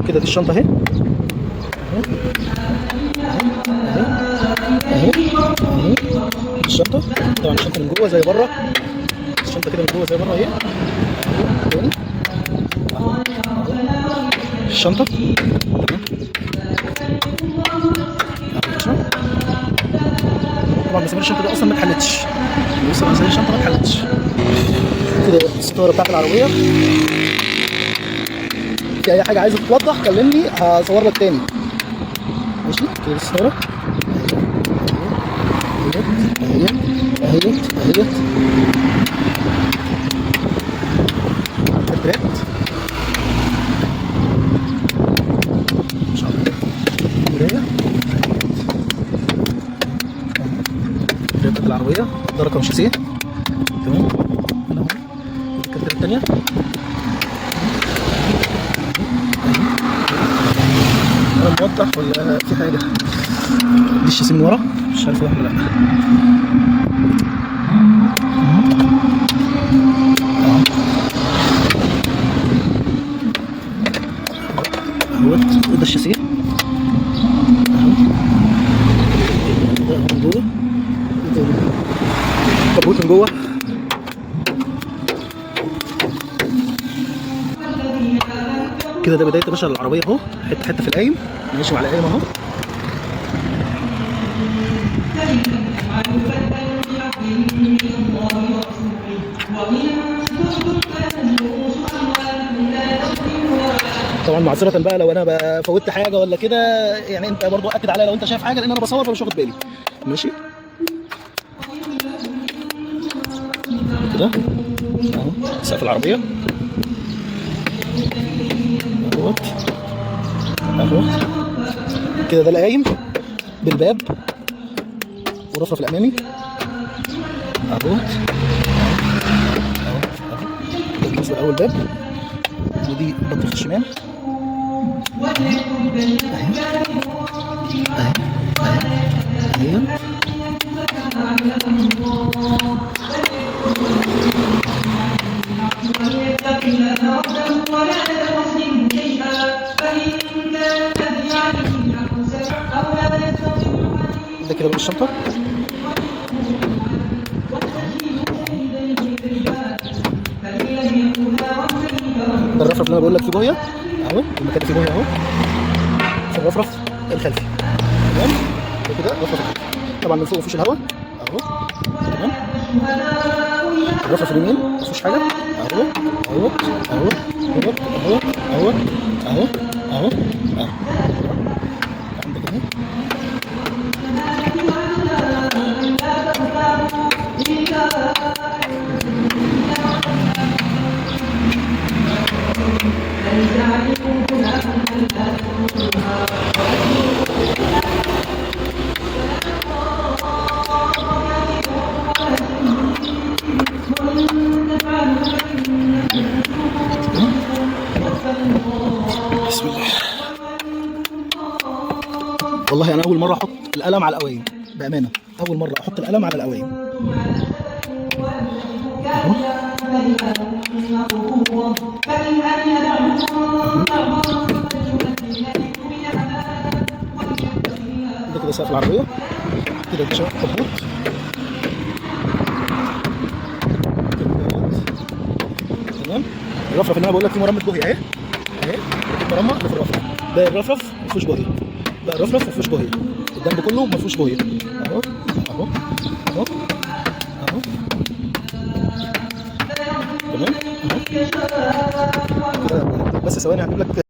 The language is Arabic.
كده. دي الشنطه اهي، اهي اهي الشنطه. طبعا الشنطه من جوه زي بره، الشنطه كده من جوه زي بره اهي. تاني الشنطه تمام. طبعا مسامير الشنطه دي اصلا ما اتحلتش، لسه مسامير الشنطه ما اتحلتش. كده الستاره بتاعت العربيه. في اي حاجه عايزه تتوضح كلمني هصور لك تاني، ماشي. كده الستاره اهيت اهيت اهيت الترات ان شاء الله. مرايه الترات العربيه، ده رقم شاسيه تمام. هنا اهو الكاميرا الثانيه. انا موضح ولا في حاجه؟ دي الشاسيه من ورا، مش عارف واضح ولا لا. اهوت ده الشاسيه اهو، ده من جوه، الكبوت من جوه. كده ده بدايه يا باشا العربيه اهو، حته حته في القايم، ماشي على قايم اهو. طبعا معذره بقى لو انا فوتت حاجه ولا كده، يعني انت برضو اكد عليا لو انت شايف حاجه، لان انا بصور فمش واخد بالي، ماشي. كده اهو سقف العربيه اهوت اهو. كده ده القايم بالباب والرفرف الامامي اهوت اهو اهو. ده بالنسبه لاول باب، ودي بطيخ الشمال اهي اهي اهي اهي. ده كده بقى الشنطه. ده الرفرف اللي انا بقول لك فيه بويه اهو، المكان فيه بويه اهو في الرفرف الخلفي تمام. ده كده الرفرف الخلفي. طبعا من فوق مفيش الهواء اهو تمام. الرفرف اليمين مفيش حاجه اهو اهو اهو اهو اهو اهو اهو اهو اهو. عندك اهي بسم الله. والله انا اول مره احط القلم على القوايم بامانه، اول مره احط القلم على القوايم اهو. ده كده سقف العربيه، كده ده كبوت تمام. الرفرف اللي انا بقول لك فيه مرمى بوهي اهي اهي، المرمى اللي في الرفرف ده، الرفرف ما فيهوش بوهي، بقى الرفرف ما فيهوش بوهي، الجنب كله ما فيهوش بوهي اهو اهو اهو اهو تمام اهو. بس ثواني هجيب لك